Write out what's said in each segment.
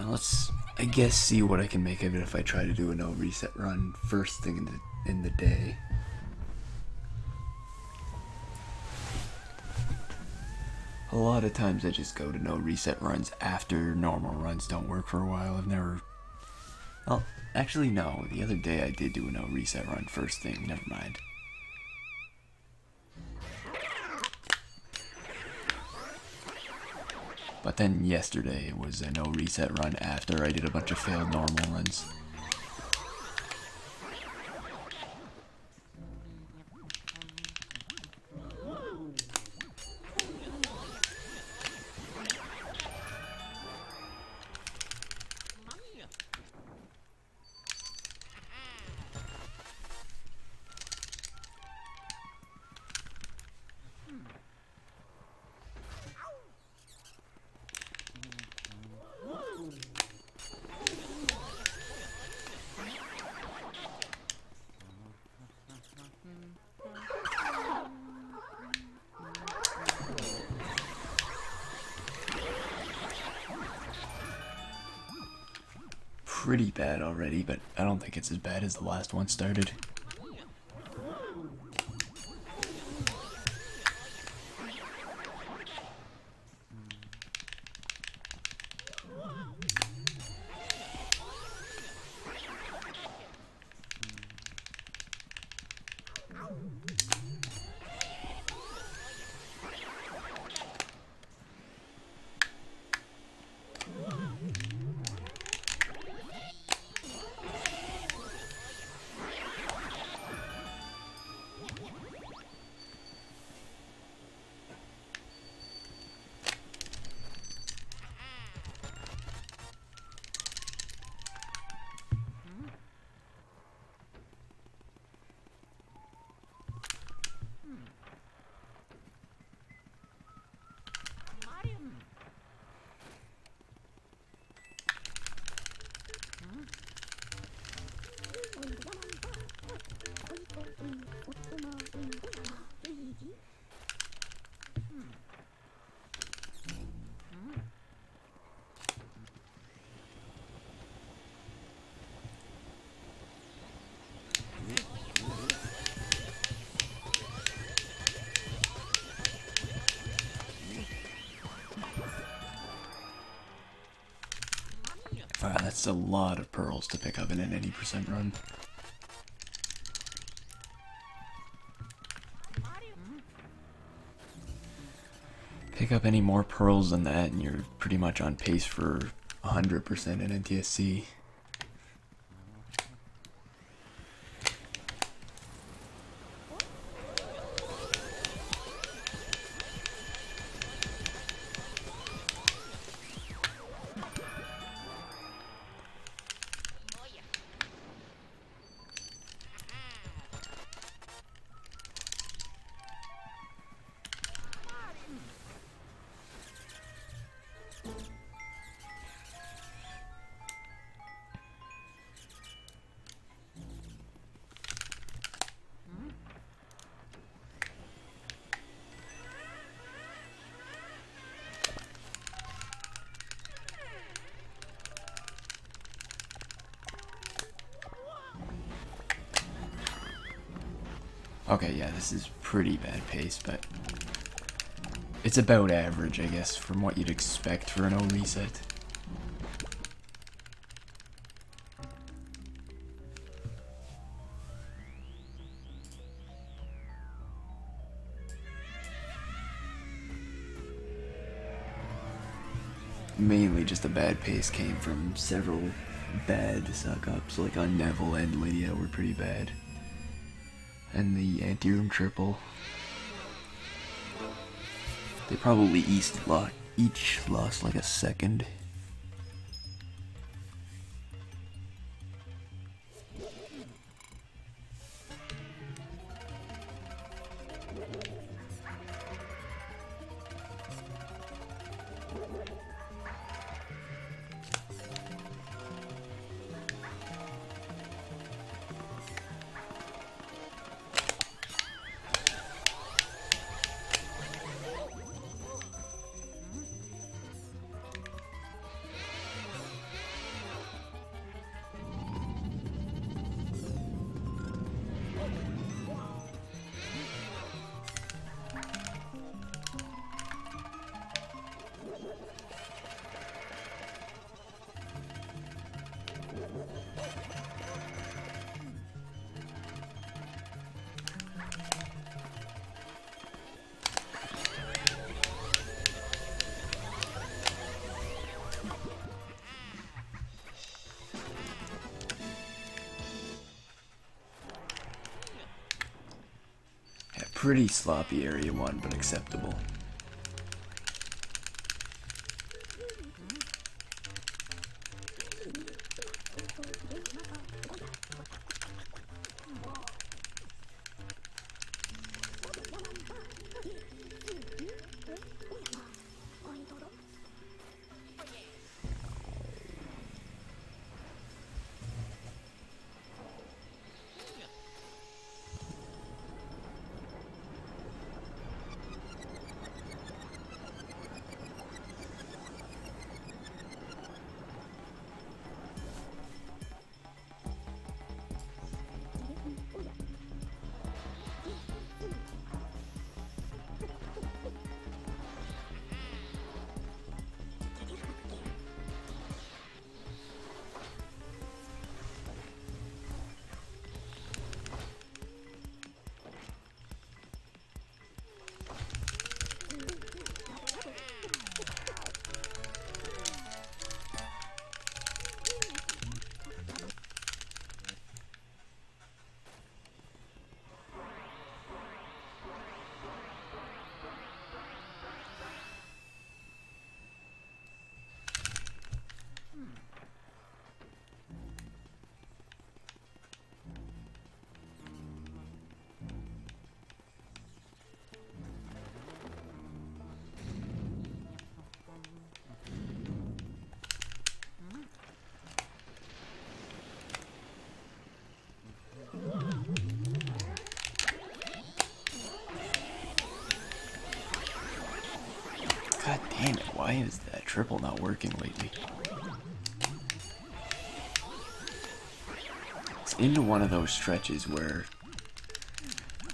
Let's, I guess, see what I can make of it if I try to do a no reset run first thing in the day. A lot of times I just go to no reset runs after normal runs don't work for a while. I've never... Well, actually no. The other day I did do a no reset run first thing. Never mind. But then yesterday it was a no reset run after I did a bunch of failed normal runs. Pretty bad already, but I don't think it's as bad as the last one started. Wow, that's a lot of pearls to pick up in an 80% run. Pick up any more pearls than that and you're pretty much on pace for 100% in NTSC. Okay, yeah, this is pretty bad pace, but it's about average, I guess, from what you'd expect for an O reset. Mainly just the bad pace came from several bad suck-ups, like on Neville and Lydia were pretty bad. And the anti-room triple. They probably each lost like a second. Yeah, pretty sloppy area 1, but acceptable. God damn it, why is that triple not working lately? It's into one of those stretches where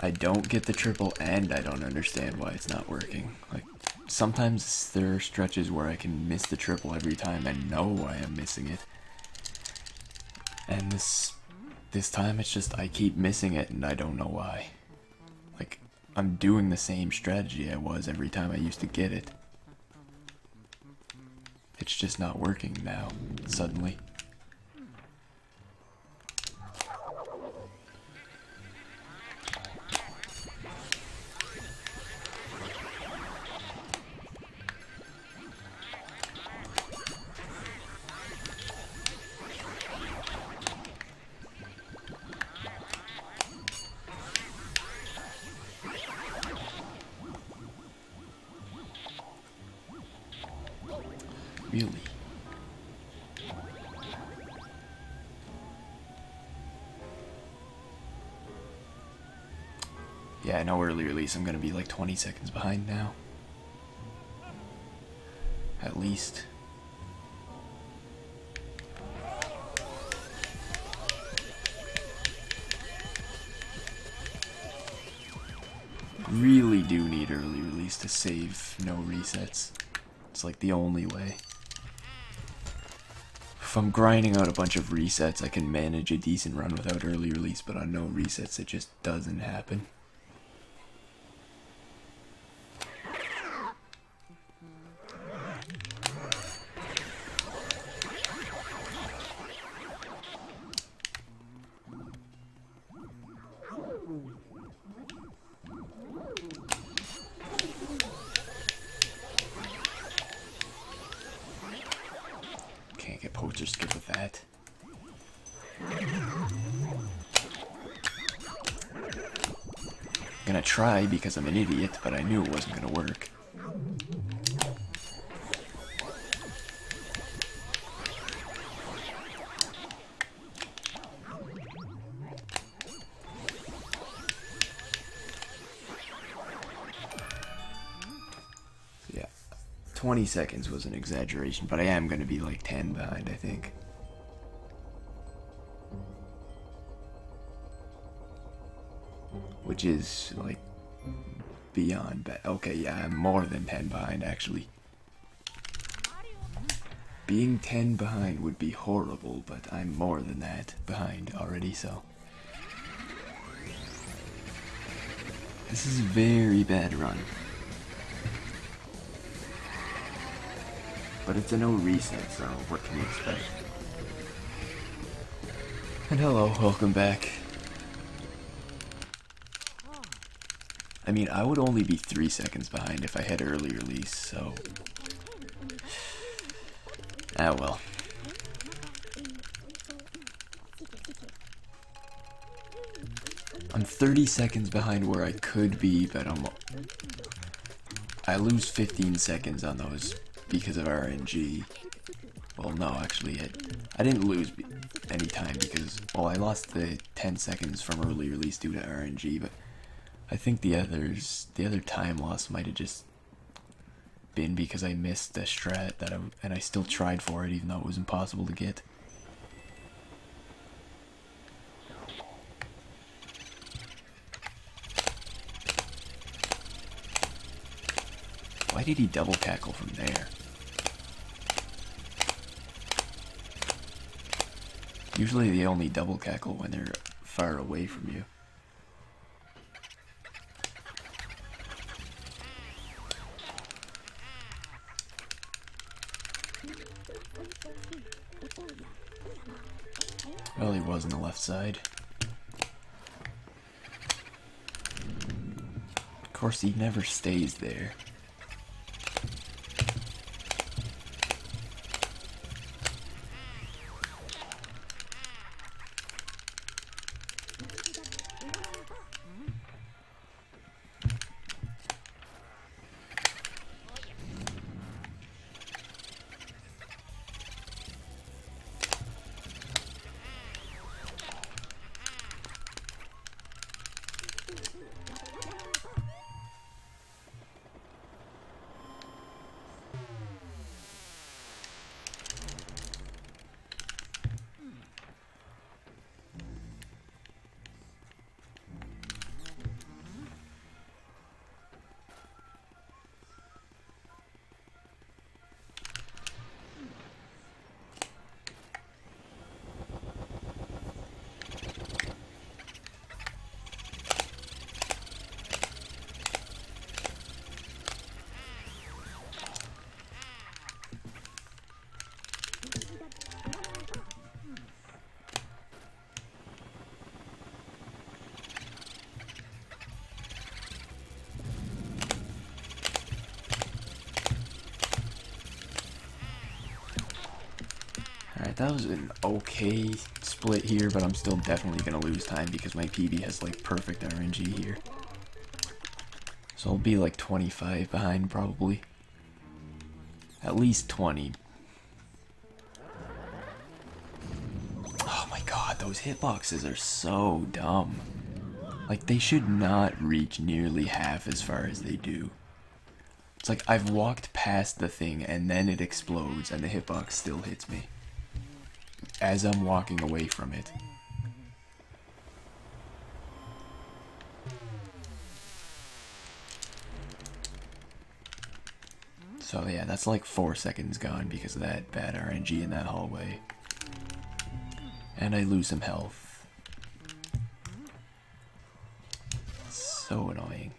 I don't get the triple and I don't understand why it's not working. Like, sometimes there are stretches where I can miss the triple every time and know why I'm missing it. And this time it's just I keep missing it and I don't know why. Like, I'm doing the same strategy I was every time I used to get it. It's just not working now, suddenly. Really? Yeah, I know early release I'm gonna be like 20 seconds behind now. At least. Really do need early release to save no resets. It's like the only way. If I'm grinding out a bunch of resets, I can manage a decent run without early release, but on no resets, it just doesn't happen. Can't get poacher skip with that. I'm gonna try because I'm an idiot, but I knew it wasn't gonna work. Yeah, 20 seconds was an exaggeration, but I am gonna be like 10 behind, I think. Which is, like, beyond bad. Okay, yeah, I'm more than 10 behind, actually. Being 10 behind would be horrible, but I'm more than that behind already, so. This is a very bad run. But it's a no reset, so what can you expect? And hello, welcome back. I mean, I would only be 3 seconds behind if I had early release, so... Ah, well. I'm 30 seconds behind where I could be, but I lose 15 seconds on those because of RNG. Well, no, actually, I didn't lose any time because, well, I lost the 10 seconds from early release due to RNG, but I think the other time loss might have just been because I missed the strat and I still tried for it even though it was impossible to get. Why did he double cackle from there? Usually they only double cackle when they're far away from you. Well, he was on the left side. Of course, he never stays there. Alright, that was an okay split here, but I'm still definitely going to lose time because my PB has like perfect RNG here. So I'll be like 25 behind probably. At least 20. Oh my god, those hitboxes are so dumb. Like, they should not reach nearly half as far as they do. It's like I've walked past the thing and then it explodes and the hitbox still hits me as I'm walking away from it. So yeah, that's like 4 seconds gone because of that bad RNG in that hallway. And I lose some health. So annoying.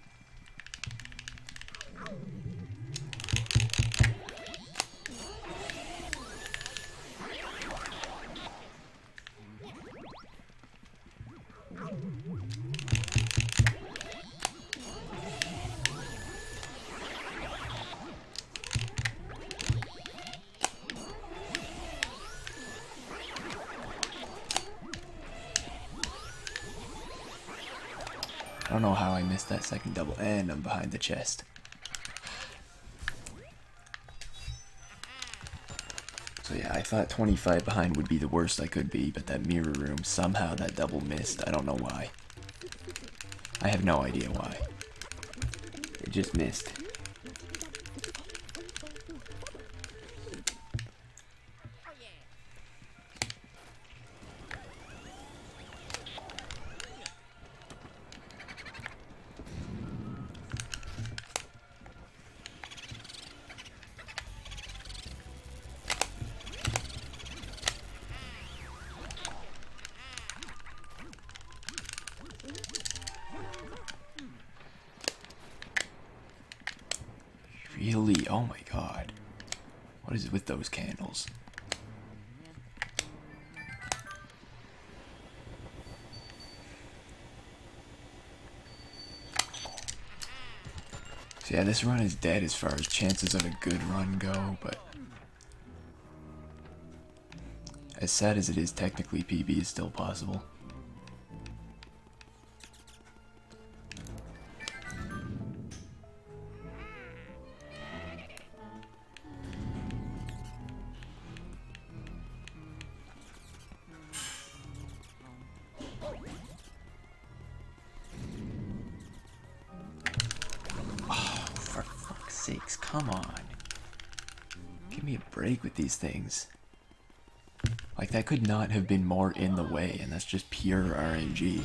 I don't know how I missed that second double, and I'm behind the chest. So yeah, I thought 25 behind would be the worst I could be, but that mirror room, somehow that double missed. I don't know why. I have no idea why. It just missed. Really? Oh my god. What is it with those candles? So yeah, this run is dead as far as chances of a good run go, but as sad as it is, technically PB is still possible. For fuck's sakes, come on. Give me a break with these things. Like, that could not have been more in the way, and that's just pure RNG.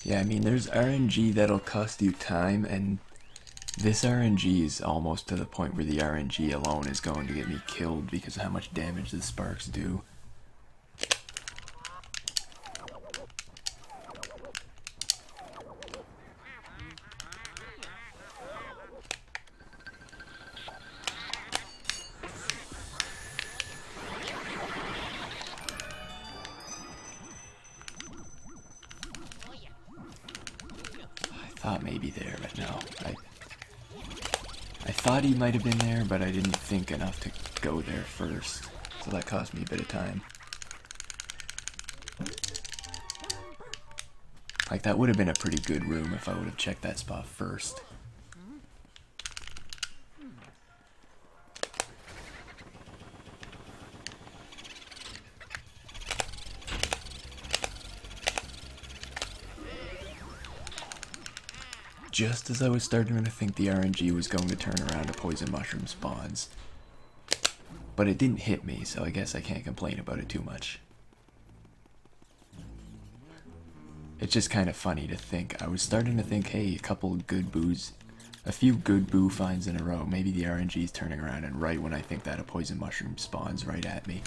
Yeah, I mean, there's RNG that'll cost you time, and this RNG is almost to the point where the RNG alone is going to get me killed because of how much damage the sparks do. Thought maybe there, but no. I thought he might have been there, but I didn't think enough to go there first. So that cost me a bit of time. Like, that would have been a pretty good room if I would have checked that spot first. Just as I was starting to think the RNG was going to turn around to poison mushroom spawns. But it didn't hit me, so I guess I can't complain about it too much. It's just kind of funny to think. I was starting to think, hey, a few good boo finds in a row. Maybe the RNG is turning around, and right when I think that, a poison mushroom spawns right at me.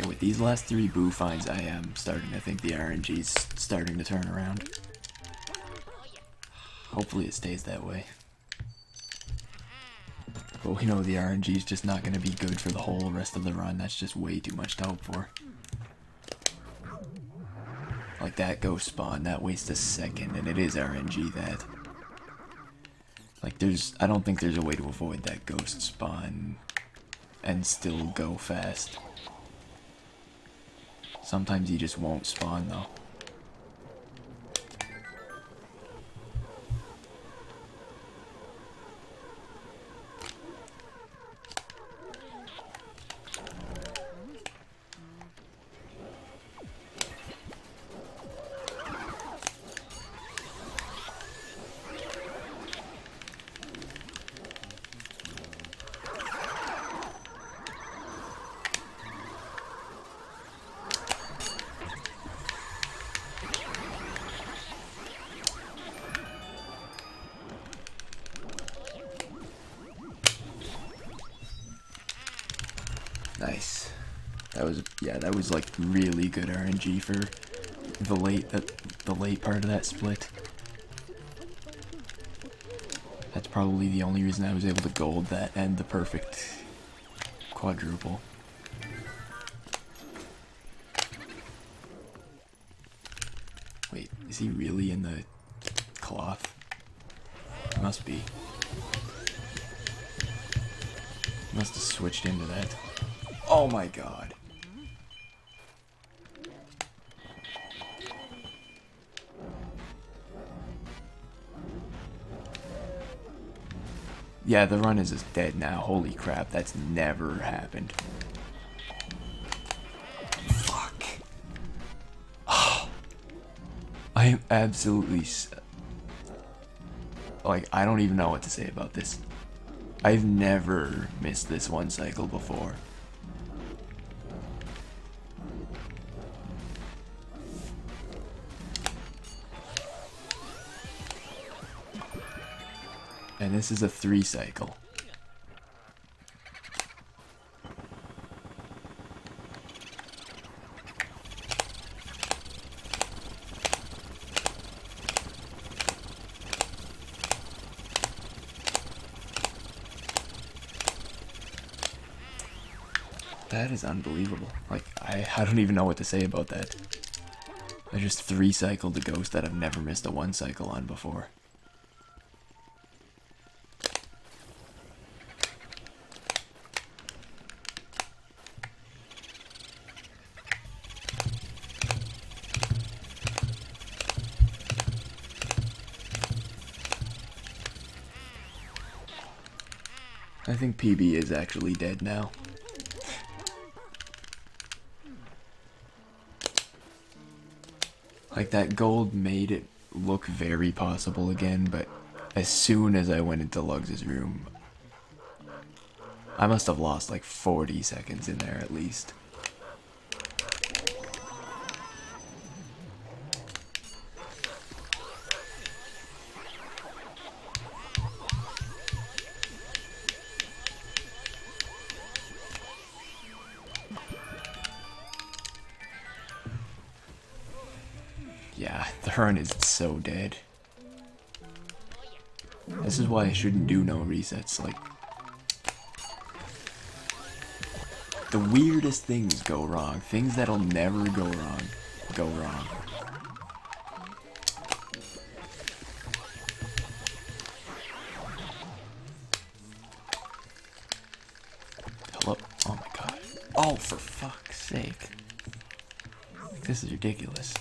With these last 3 boo finds, I am starting to think the RNG's starting to turn around. Hopefully it stays that way. But we know the RNG's just not going to be good for the whole rest of the run. That's just way too much to hope for. Like, that ghost spawn, that wastes a second, and it is RNG that. Like, I don't think there's a way to avoid that ghost spawn and still go fast. Sometimes he just won't spawn, though. that was like really good RNG for the late part of that split. That's probably the only reason I was able to gold that and the perfect quadruple. Wait, is he really in the cloth? Must be. Must have switched into that. Oh my god. Yeah, the run is just dead now. Holy crap, that's never happened. Fuck. Oh, I am absolutely... Like, I don't even know what to say about this. I've never missed this one cycle before. And this is a 3 cycle. That is unbelievable. Like, I don't even know what to say about that. I just 3 cycled the ghost that I've never missed a 1 cycle on before. I think PB is actually dead now. Like, that gold made it look very possible again, but as soon as I went into Lugs' room, I must have lost like 40 seconds in there at least. Yeah, the run is so dead. This is why I shouldn't do no resets. Like, the weirdest things go wrong. Things that'll never go wrong, go wrong. Hello? Oh my god. Oh, for fuck's sake. This is ridiculous.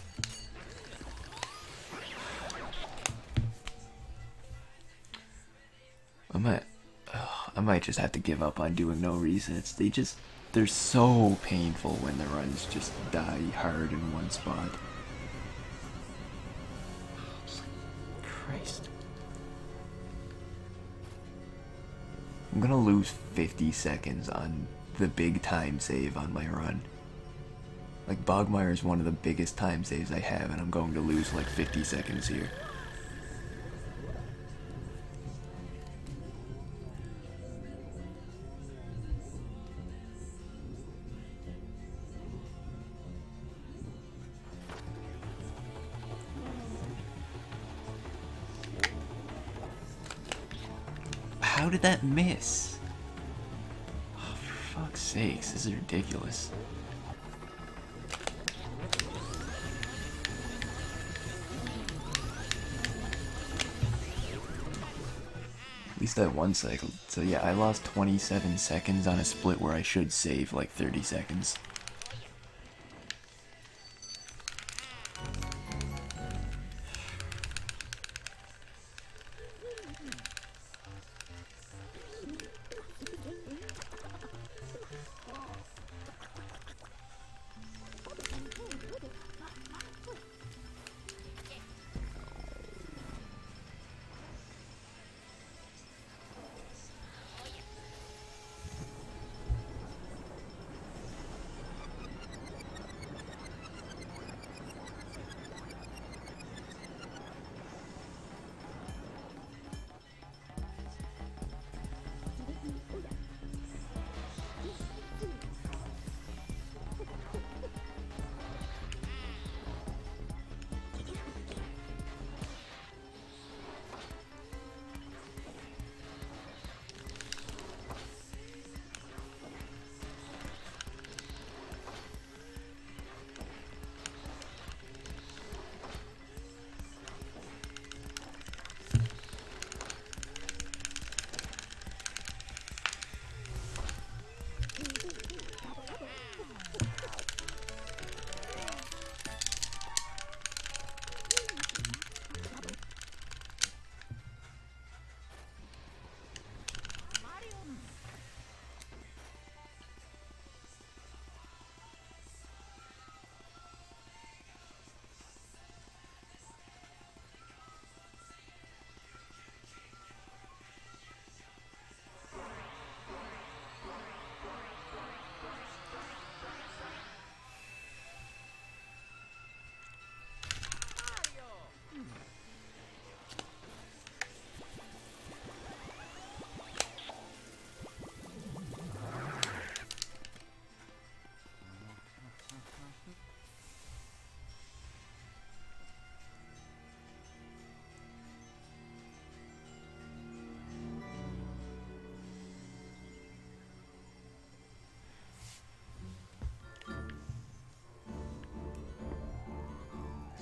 I might just have to give up on doing no resets. They're so painful when the runs just die hard in one spot. Christ. I'm gonna lose 50 seconds on the big time save on my run. Like, Bogmire is one of the biggest time saves I have, and I'm going to lose like 50 seconds here. How did that miss? Oh, for fuck's sakes, this is ridiculous. At least that one cycle. So yeah, I lost 27 seconds on a split where I should save like 30 seconds.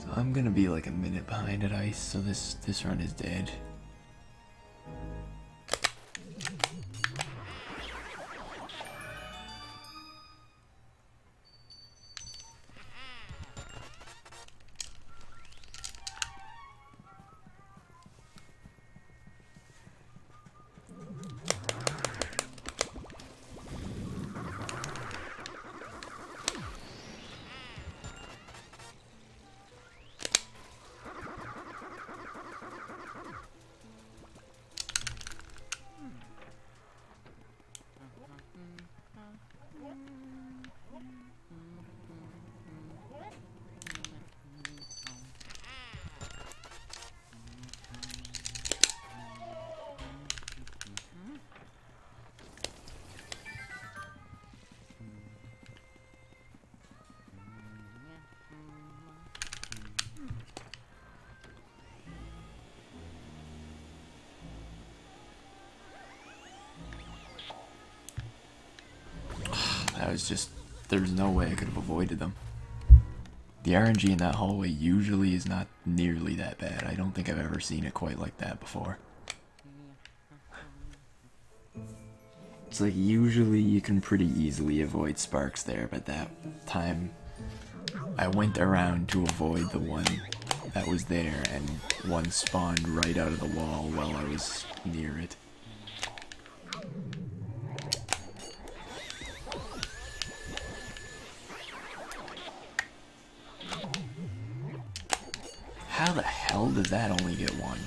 So I'm gonna be like a minute behind at ice, so this run is dead. That was just, there's no way I could have avoided them. The RNG in that hallway usually is not nearly that bad. I don't think I've ever seen it quite like that before. It's like usually you can pretty easily avoid sparks there, but that time I went around to avoid the one that was there, and one spawned right out of the wall while I was near it. How the hell does that only get one?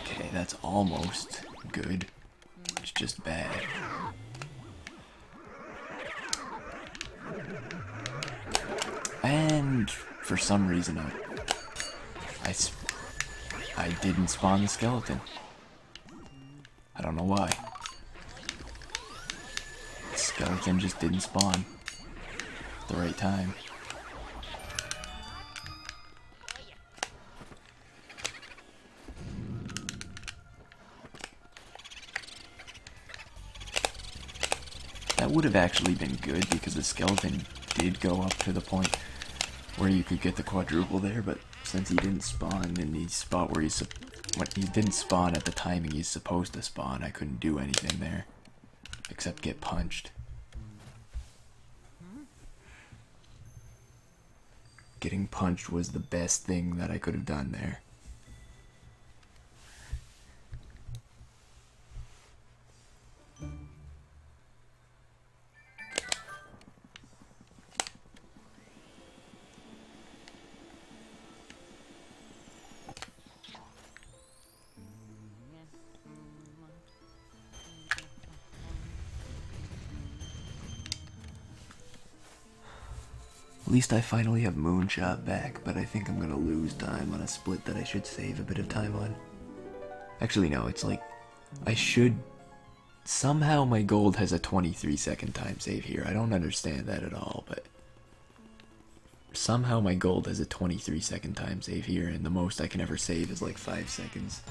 Okay, that's almost good. It's just bad. And for some reason, I didn't spawn the skeleton. I don't know why. The skeleton just didn't spawn at the right time. That would have actually been good because the skeleton did go up to the point where you could get the quadruple there, but since he didn't spawn in the spot where when he didn't spawn at the timing he's supposed to spawn, I couldn't do anything there except get punched. Getting punched was the best thing that I could have done there. At least I finally have Moonshot back, but I think I'm gonna lose time on a split that I should save a bit of time on. Actually, no, it's like, I should... Somehow my gold has a 23-second time save here. I don't understand that at all, but... Somehow my gold has a 23-second time save here, and the most I can ever save is like 5 seconds.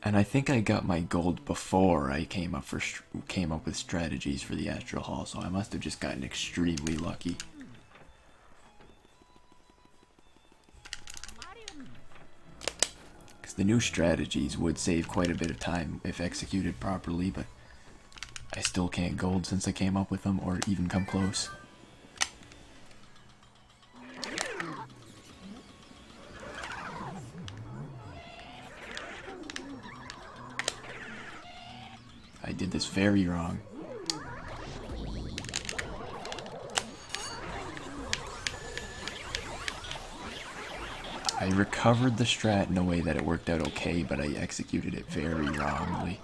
And I think I got my gold before I came up with strategies for the Astral Hall, so I must have just gotten extremely lucky. Because the new strategies would save quite a bit of time if executed properly, but I still can't gold since I came up with them, or even come close. I did this very wrong. I recovered the strat in a way that it worked out okay, but I executed it very wrongly.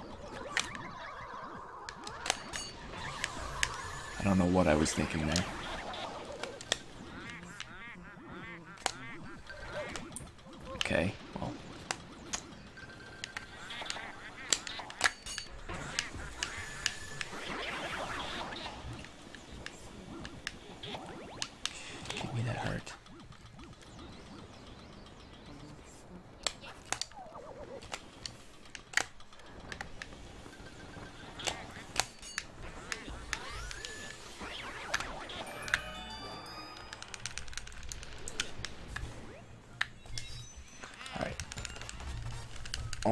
I don't know what I was thinking there. Okay, well.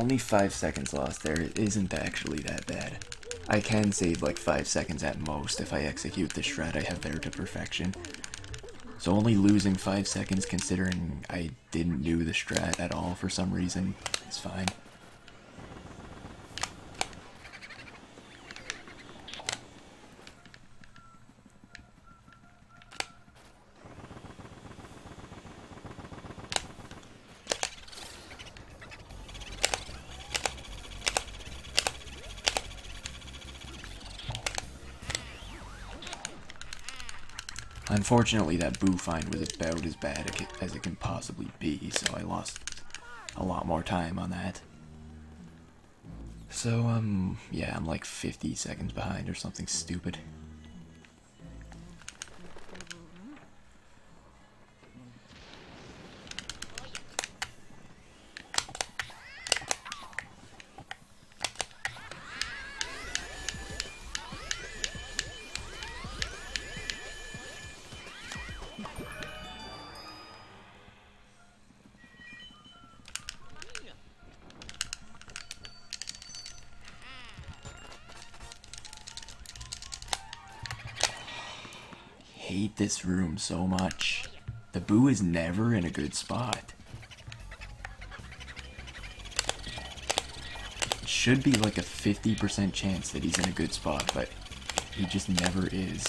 only 5 seconds lost there. It isn't actually that bad. I can save like 5 seconds at most if I execute the shred I have there to perfection. So only losing 5 seconds considering I didn't do the strat at all for some reason is fine. Unfortunately, that boo find was about as bad as it can possibly be, so I lost a lot more time on that. So, yeah, I'm like 50 seconds behind or something stupid. Hate this room so much. The boo is never in a good spot. It should be like a 50% chance that he's in a good spot, but he just never is.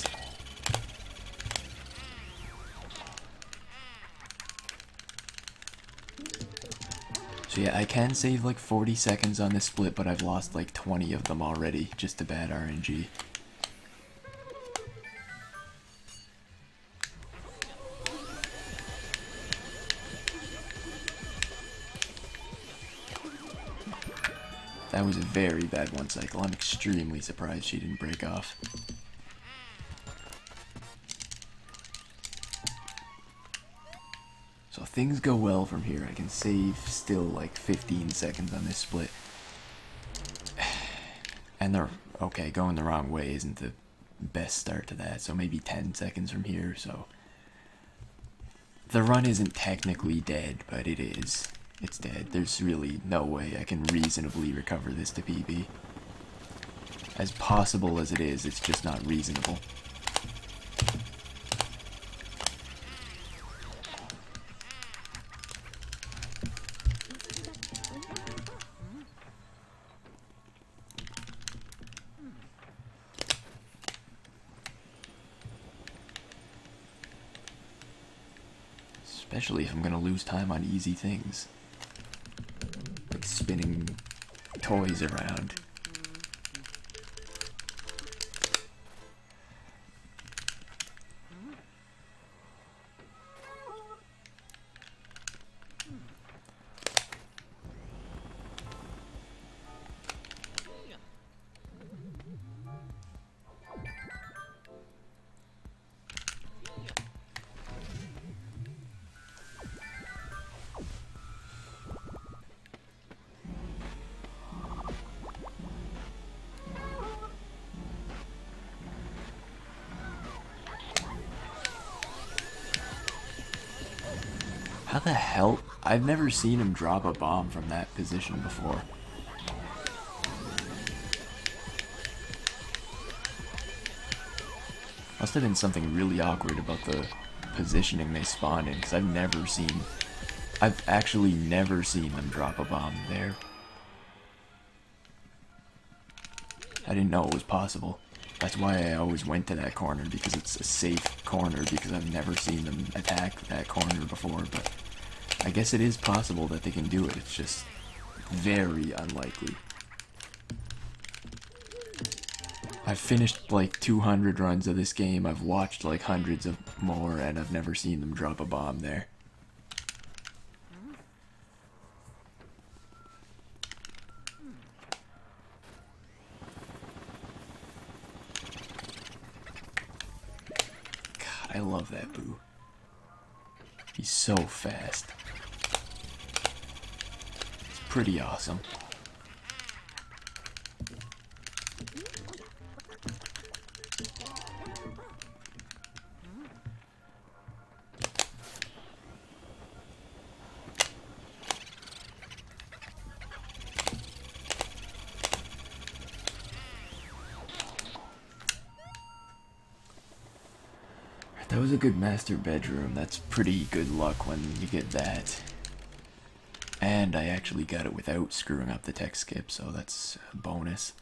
So yeah, I can save like 40 seconds on this split, but I've lost like 20 of them already just to bad RNG. That was a very bad one cycle. I'm extremely surprised she didn't break off. So if things go well from here, I can save still like 15 seconds on this split. And they're, okay, going the wrong way isn't the best start to that, so maybe 10 seconds from here, so. The run isn't technically dead, but it is. It's dead. There's really no way I can reasonably recover this to PB. As possible as it is, it's just not reasonable. Especially if I'm gonna lose time on easy things. Like spinning toys around. How the hell? I've never seen him drop a bomb from that position before. Must have been something really awkward about the positioning they spawned in, because I've actually never seen them drop a bomb there. I didn't know it was possible. That's why I always went to that corner, because it's a safe corner, because I've never seen them attack that corner before, but I guess it is possible that they can do it, it's just very unlikely. I've finished like 200 runs of this game, I've watched like hundreds of more, and I've never seen them drop a bomb there. God, I love that boo. He's so fast. It's pretty awesome. That was a good master bedroom. That's pretty good luck when you get that. And I actually got it without screwing up the tech skip, so that's a bonus.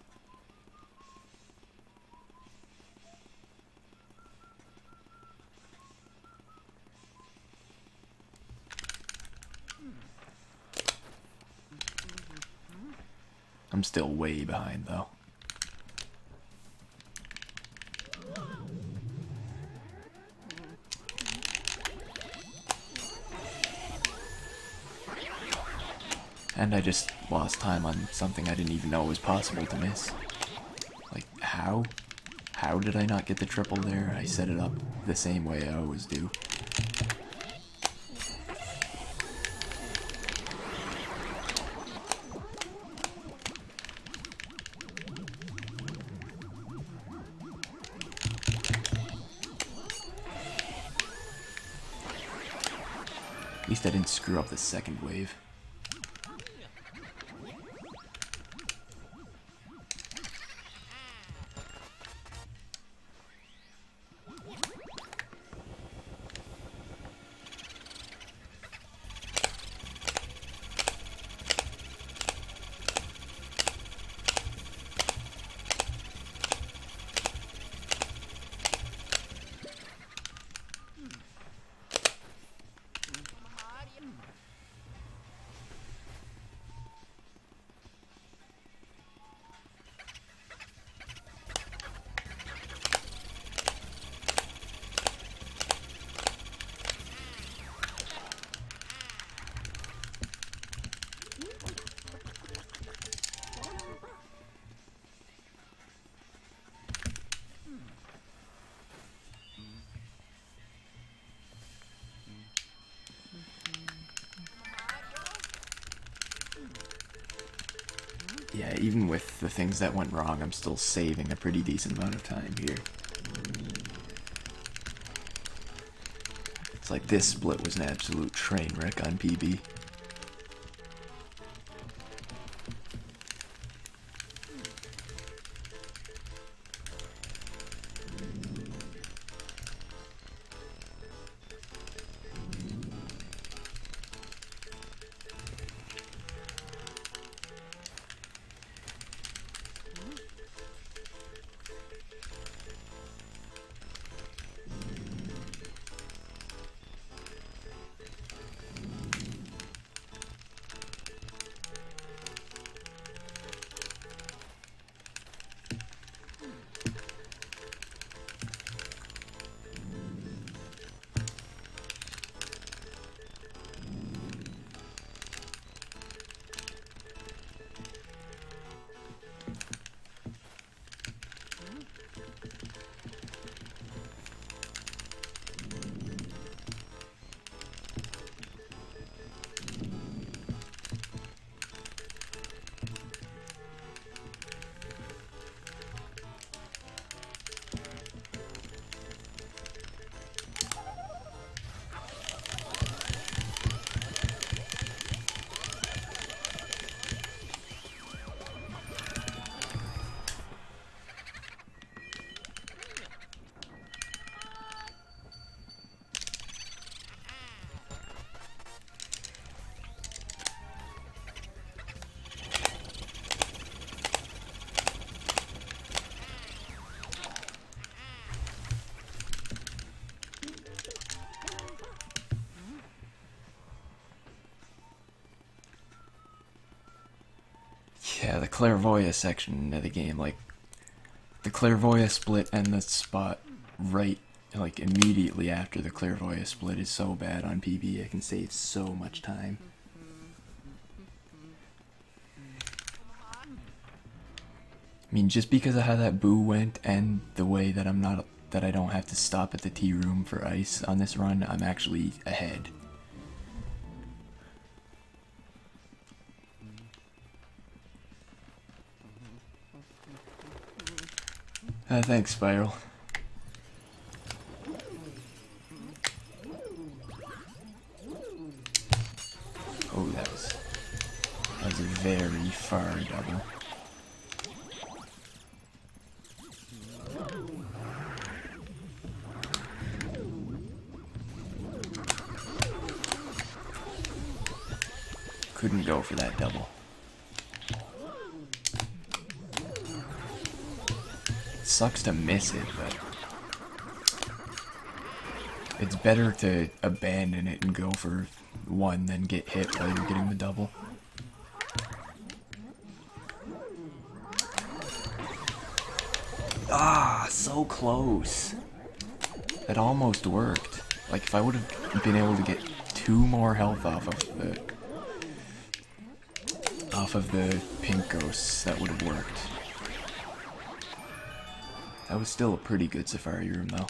I'm still way behind though. And I just lost time on something I didn't even know was possible to miss. Like, how? How did I not get the triple there? I set it up the same way I always do. At least I didn't screw up the second wave. Yeah, even with the things that went wrong, I'm still saving a pretty decent amount of time here. It's like this split was an absolute train wreck on PB. Yeah, the Clairvoyant section of the game, like, the Clairvoyant split and the spot right, like, immediately after the Clairvoyant split is so bad on PB. I can save so much time. I mean, just because of how that boo went and the way that I don't have to stop at the tea room for ice on this run, I'm actually ahead. Thanks, Spiral. Oh, that was a very far double. couldn't go for that double. It sucks to miss it, but it's better to abandon it and go for one than get hit while you're getting the double. Ah, so close. That almost worked. Like, if I would have been able to get 2 more health off of the pink ghosts, that would have worked. That was still a pretty good Safari room, though.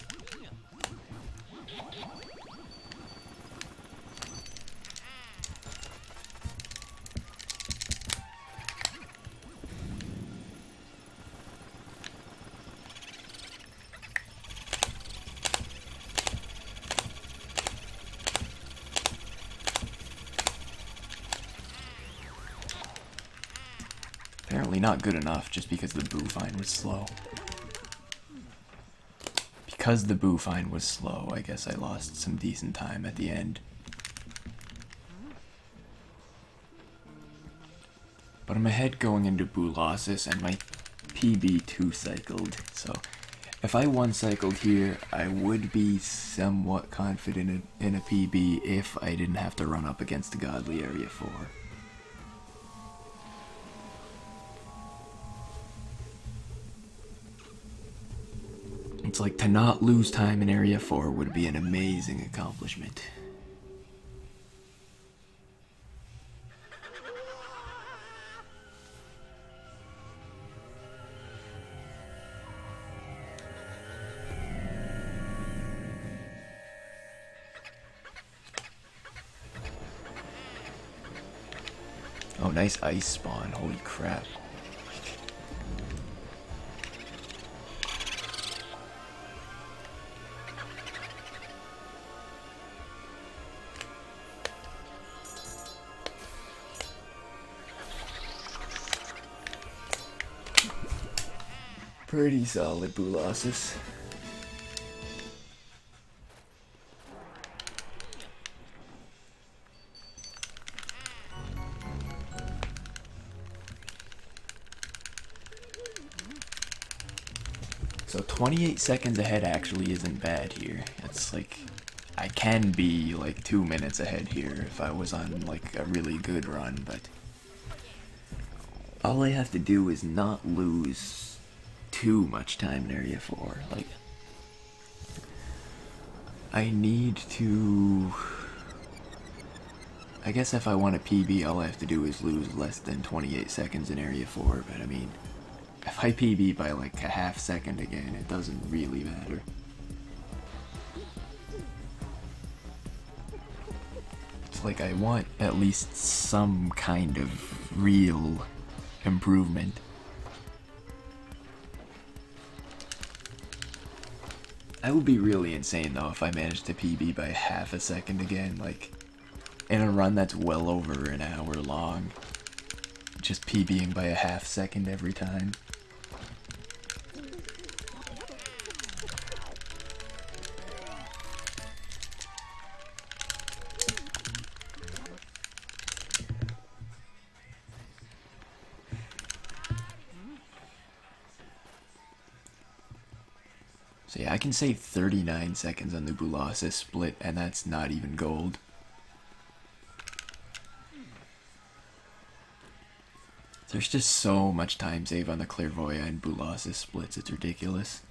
Apparently not good enough, just because the Boufine was slow. Because the Boufine was slow, I guess I lost some decent time at the end. But I'm ahead going into Boolossus, and my PB 2-cycled, so if I 1-cycled here, I would be somewhat confident in a PB if I didn't have to run up against a Godly Area 4. It's like, to not lose time in Area 4 would be an amazing accomplishment. Oh, nice ice spawn, holy crap. Pretty solid Boolossus. So 28 seconds ahead actually isn't bad here. It's like, I can be like 2 minutes ahead here if I was on like a really good run, but all I have to do is not lose too much time in Area 4. Like, I need to... I guess if I want a PB, all I have to do is lose less than 28 seconds in Area 4, but I mean, if I PB by like a half second again, it doesn't really matter. It's like, I want at least some kind of real improvement. That would be really insane though if I managed to PB by half a second again, like in a run that's well over an hour long. Just PBing by a half second every time. So yeah, I can save 39 seconds on the Boolossus split, and that's not even gold. There's just so much time save on the Clairvoyant and Boolossus splits, it's ridiculous.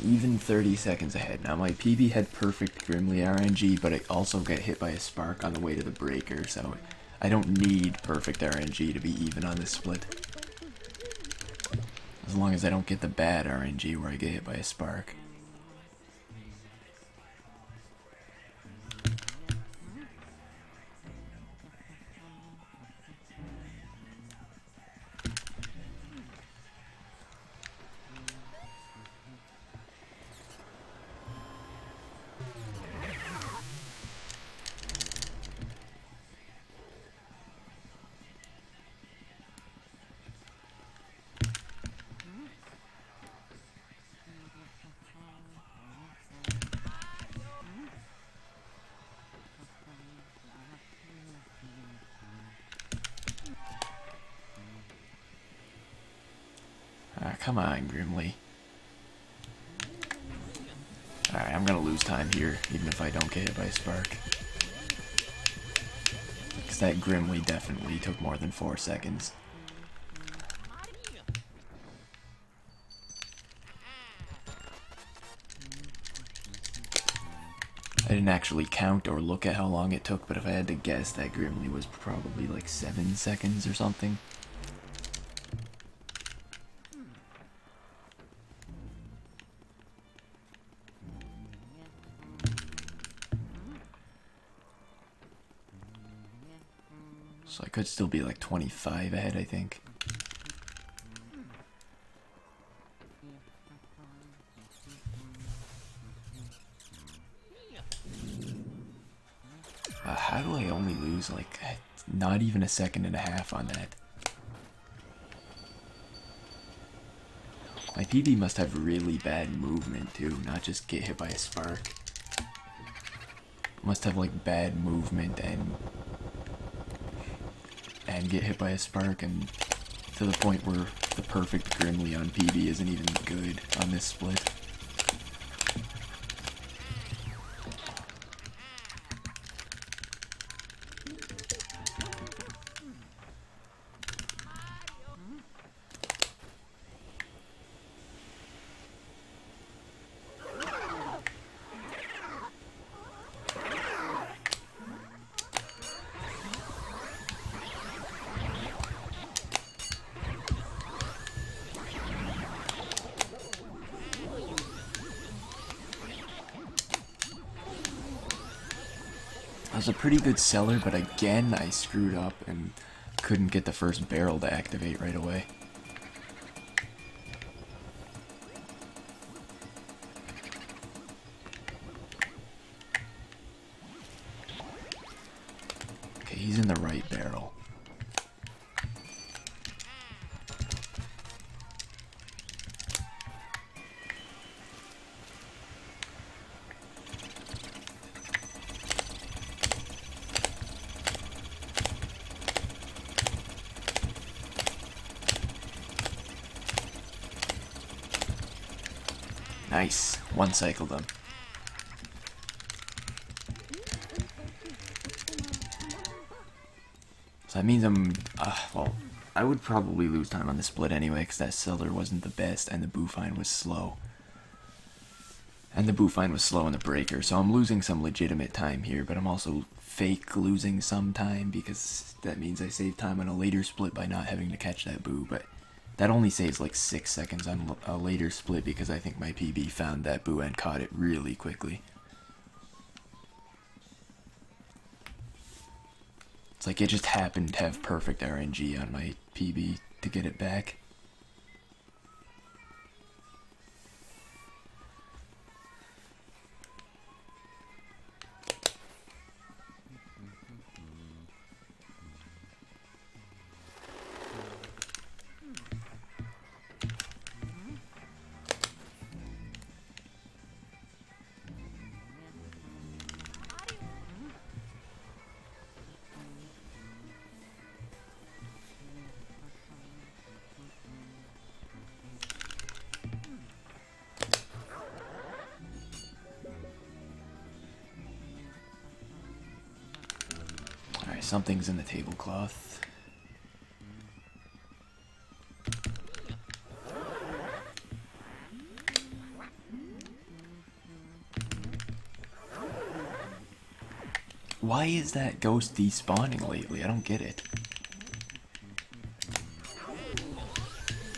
even 30 seconds ahead. Now my PB had perfect Grimly RNG, but I also got hit by a spark on the way to the breaker, so I don't need perfect RNG to be even on this split. As long as I don't get the bad RNG where I get hit by a spark. Come on, Grimly. Alright, I'm gonna lose time here, even if I don't get hit by a spark. Because that Grimly definitely took more than 4 seconds. I didn't actually count or look at how long it took, but if I had to guess, that Grimly was probably like 7 seconds or something. So I could still be like 25 ahead, I think. How do I only lose like not even a second and a half on that? My PB must have really bad movement too, not just get hit by a spark. Must have like bad movement and get hit by a spark, and to the point where the perfect Grimly on PB isn't even good on this split. I was a pretty good seller, but again I screwed up and couldn't get the first barrel to activate right away. Okay, he's in the right barrel. Nice. One cycled him. So that means I'm, well, I would probably lose time on the split anyway, because that seller wasn't the best, and the Boufine was slow. And the Boufine was slow in the breaker, so I'm losing some legitimate time here, but I'm also fake losing some time, because that means I save time on a later split by not having to catch that Boo, but that only saves like 6 seconds on a later split, because I think my PB found that Boo and caught it really quickly. It's like it just happened to have perfect RNG on my PB to get it back. Alright, something's in the tablecloth. Why is that ghost despawning lately? I don't get it.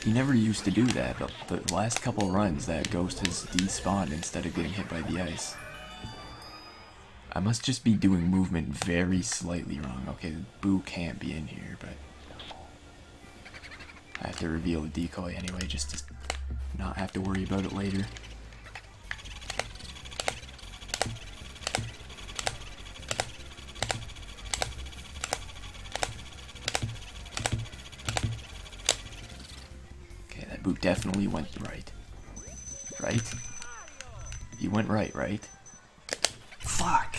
He never used to do that, but the last couple runs that ghost has despawned instead of getting hit by the ice. I must just be doing movement very slightly wrong. Okay, Boo can't be in here, but I have to reveal the decoy anyway, just to not have to worry about it later. Okay, that Boo definitely went right. Right? He went right? Fuck!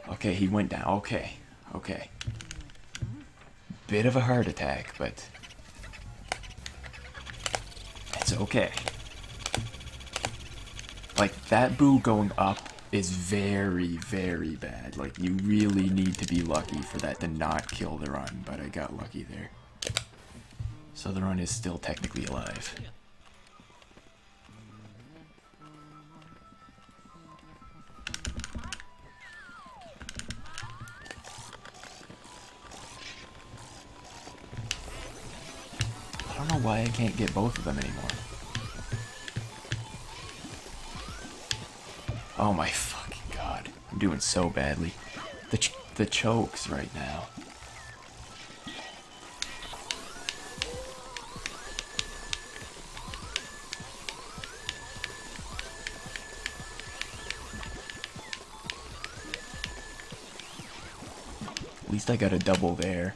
Okay, he went down. Okay. Bit of a heart attack, but it's okay. Like, that Boo going up is very, very bad. Like, you really need to be lucky for that to not kill the run, but I got lucky there. So the run is still technically alive. I don't know why I can't get both of them anymore. Oh my fucking god. I'm doing so badly. The chokes right now. At least I got a double there.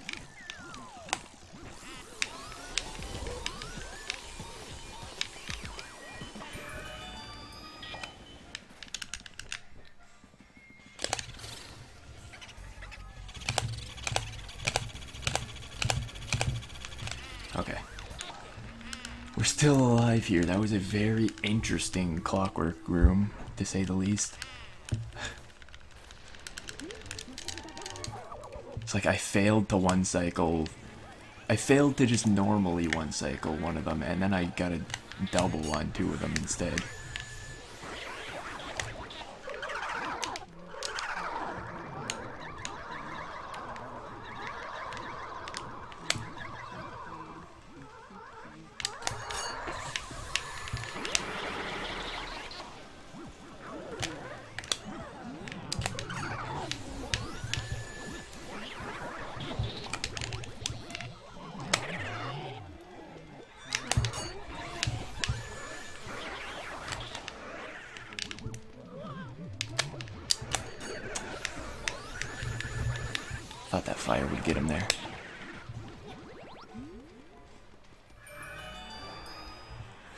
Okay. We're still alive here. That was a very interesting clockwork room, to say the least. It's like I failed to one cycle. I failed to just normally one cycle one of them, and then I got a double on two of them instead. Thought that fire would get him there.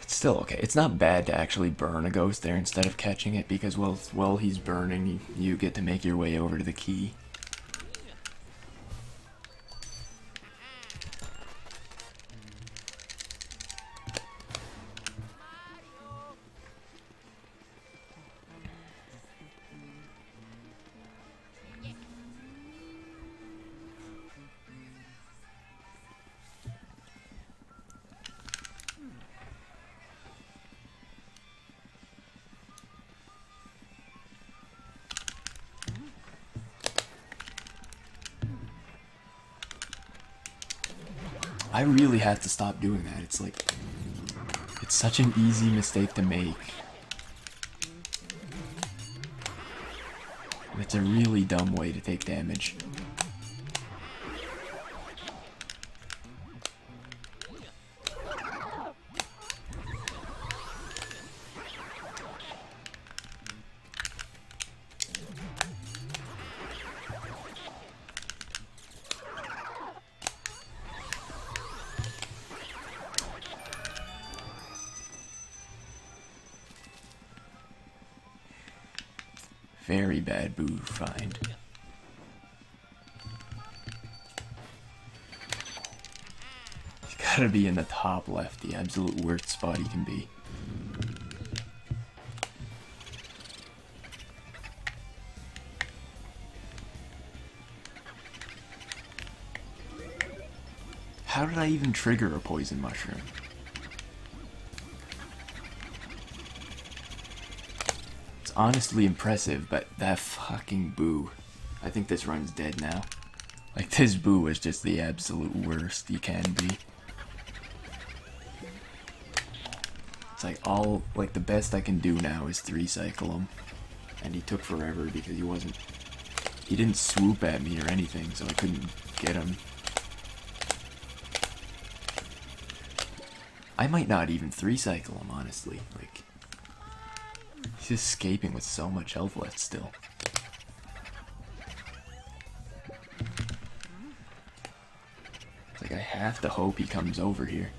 It's still okay. It's not bad to actually burn a ghost there instead of catching it, because while he's burning, you get to make your way over to the key. I really had to stop doing that. It's like, it's such an easy mistake to make. And it's a really dumb way to take damage. Very bad Boo find. He's gotta be in the top left, the absolute worst spot he can be. How did I even trigger a poison mushroom? It's honestly impressive, but that fucking boo. I think this run's dead now. Like, this boo is just the absolute worst you can be. It's like the best I can do now is 3-cycle him. And he took forever because he didn't swoop at me or anything, so I couldn't get him. I might not even 3-cycle him, honestly. Like, he's escaping with so much health left still. It's like, I have to hope he comes over here.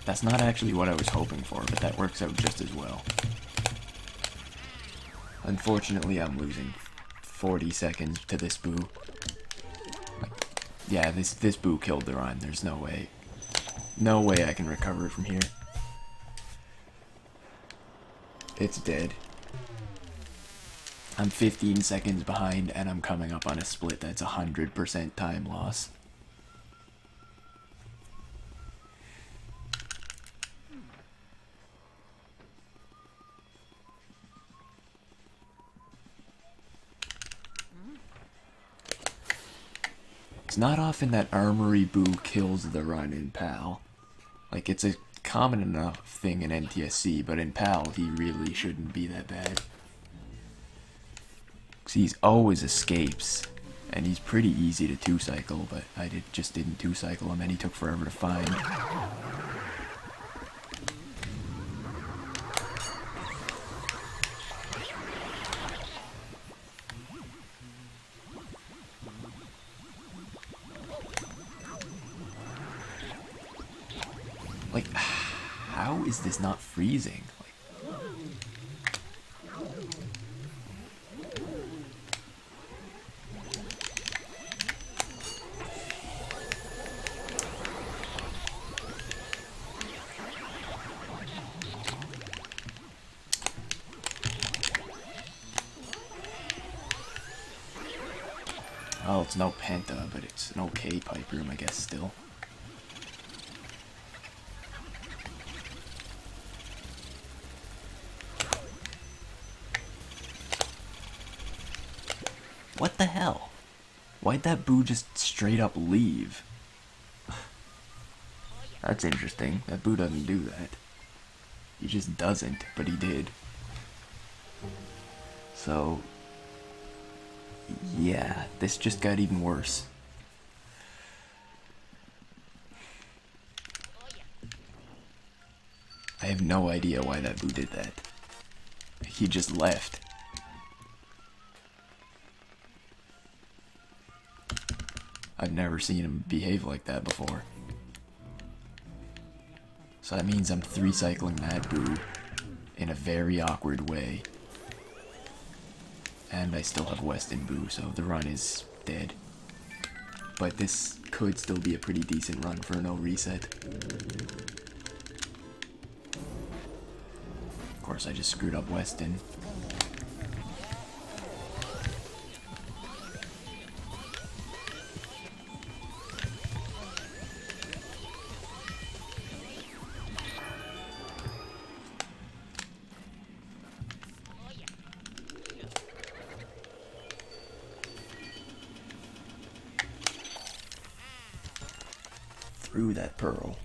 That's not actually what I was hoping for, but that works out just as well. Unfortunately, I'm losing 40 seconds to this boo. Yeah, this boo killed the run. There's no way. No way I can recover it from here. It's dead. I'm 15 seconds behind, and I'm coming up on a split that's 100% time loss. It's not often that Armory Boo kills the run in PAL. Like, it's a common enough thing in NTSC, but in PAL, he really shouldn't be that bad. Because he's always escapes, and he's pretty easy to 2-cycle, but I just didn't 2-cycle him, and he took forever to find. Like, how is this not freezing? Oh, it's no Penta, but it's an okay pipe room, I guess, still. What the hell? Why'd that boo just straight up leave? That's interesting. That boo doesn't do that. He just doesn't, but he did. So, yeah, this just got even worse. I have no idea why that boo did that. He just left. I've never seen him behave like that before. So that means I'm 3-cycling that boo in a very awkward way. And I still have Weston boo, so the run is dead. But this could still be a pretty decent run for no reset. Of course, I just screwed up Weston. Through that pearl.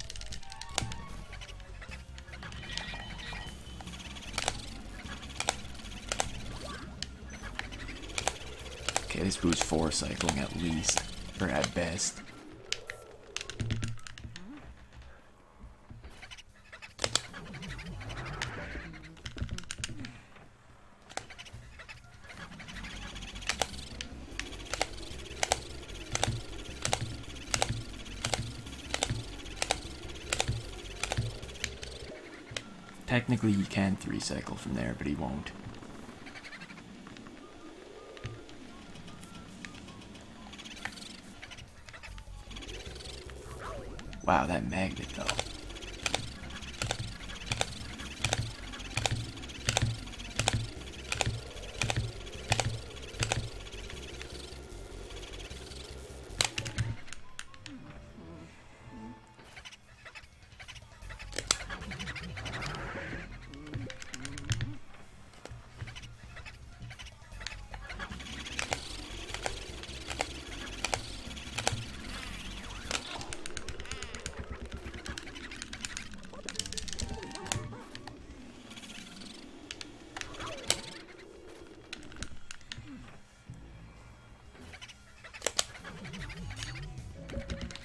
Okay, this boo's 4-cycling at least, or at best. Technically, he can 3-cycle from there, but he won't. Wow, that magnet, though.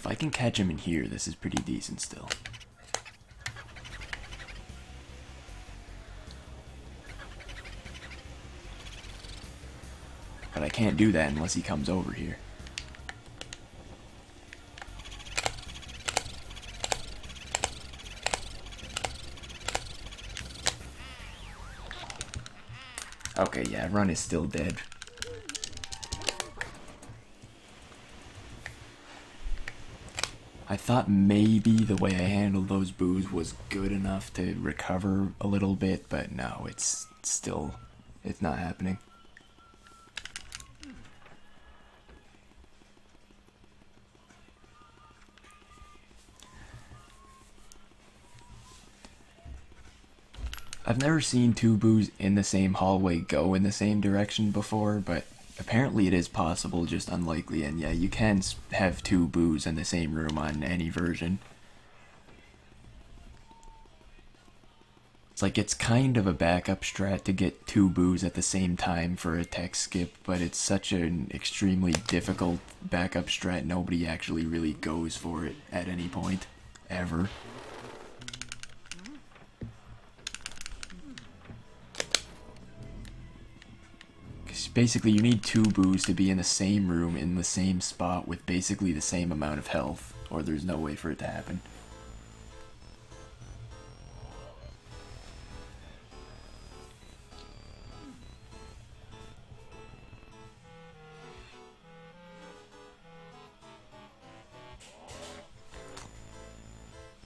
I can catch him in here, this is pretty decent still. But I can't do that unless he comes over here. Okay, yeah, Run is still dead. I thought maybe the way I handled those boos was good enough to recover a little bit, but no, it's not happening. I've never seen two boos in the same hallway go in the same direction before, but apparently it is possible, just unlikely, and yeah, you can have two boos in the same room on any version. It's like it's kind of a backup strat to get two boos at the same time for a tech skip, but it's such an extremely difficult backup strat, nobody actually really goes for it at any point, ever. Basically, you need two boos to be in the same room, in the same spot, with basically the same amount of health, or there's no way for it to happen.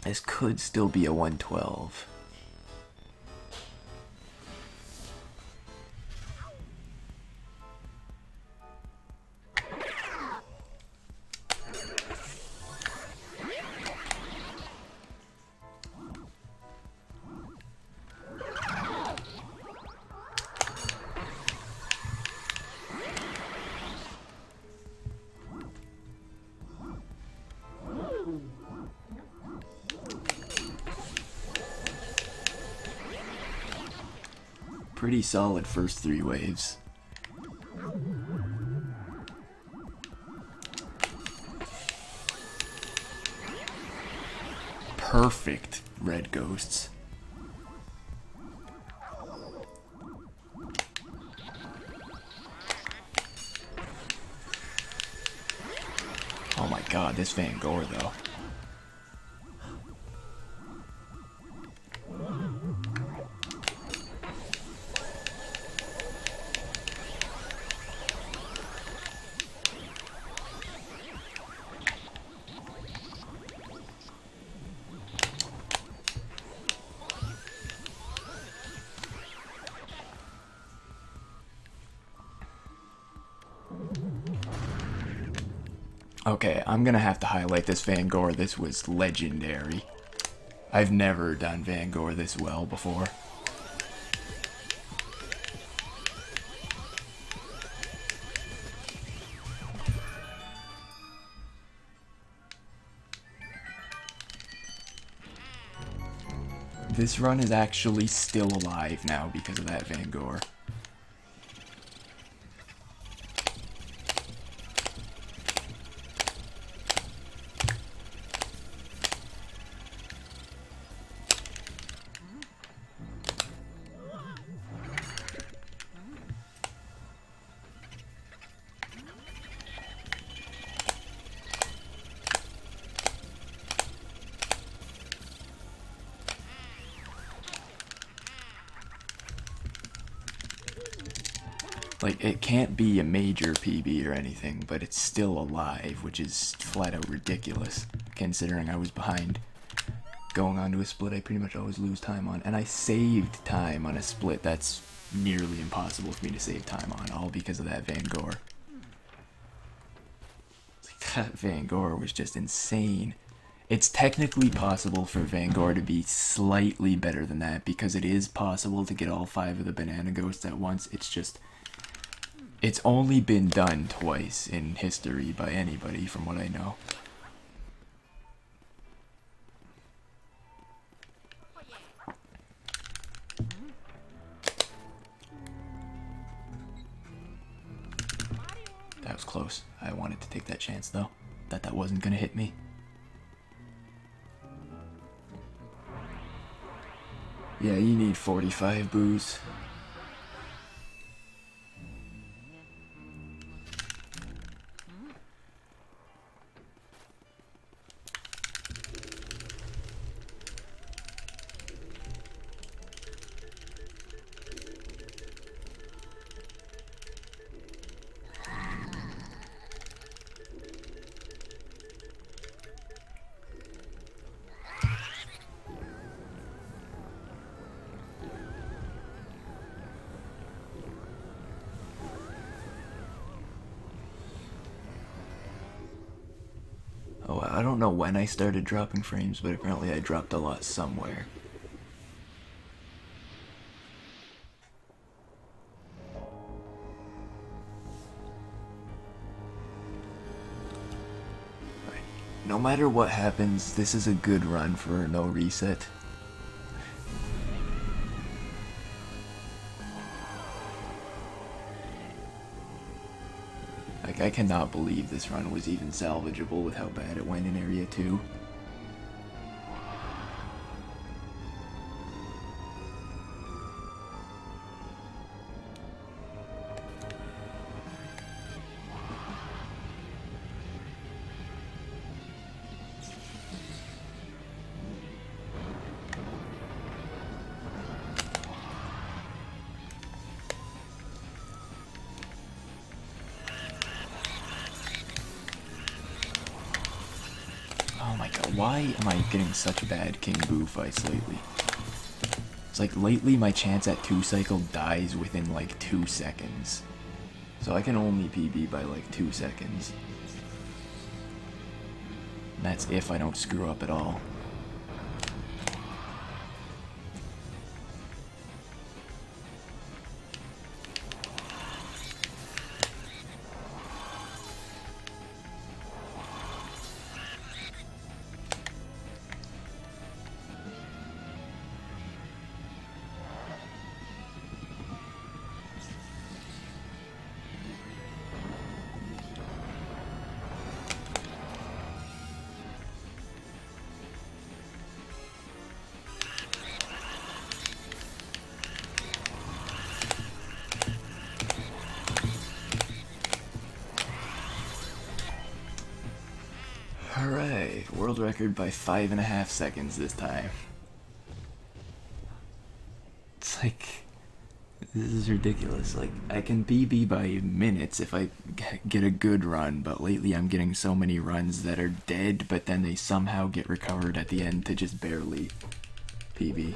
This could still be a 112. Pretty solid first three waves. Perfect red ghosts. Oh my god, this Vangor though. Okay, I'm gonna have to highlight this Vangor. This was legendary. I've never done Vangor this well before. This run is actually still alive now because of that Vangor. Like, it can't be a major PB or anything, but it's still alive, which is flat out ridiculous, considering I was behind. Going on to a split I pretty much always lose time on, and I saved time on a split that's nearly impossible for me to save time on, all because of that Vangor. That Vangor was just insane. It's technically possible for Vangor to be slightly better than that, because it is possible to get all 5 of the banana ghosts at once. It's just... it's only been done twice in history by anybody, from what I know. That was close. I wanted to take that chance, though. That wasn't gonna hit me. Yeah, you need 45 booze. Oh, I don't know when I started dropping frames, but apparently I dropped a lot somewhere. No matter what happens, this is a good run for no reset. Like, I cannot believe this run was even salvageable with how bad it went in Area 2. Oh my god, why am I getting such bad King Boo fights lately? It's like lately my chance at 2-cycle dies within like 2 seconds. So I can only PB by like 2 seconds. And that's if I don't screw up at all. Alright, world record by 5.5 seconds this time. It's like, this is ridiculous. Like, I can PB by minutes if I get a good run, but lately I'm getting so many runs that are dead, but then they somehow get recovered at the end to just barely PB.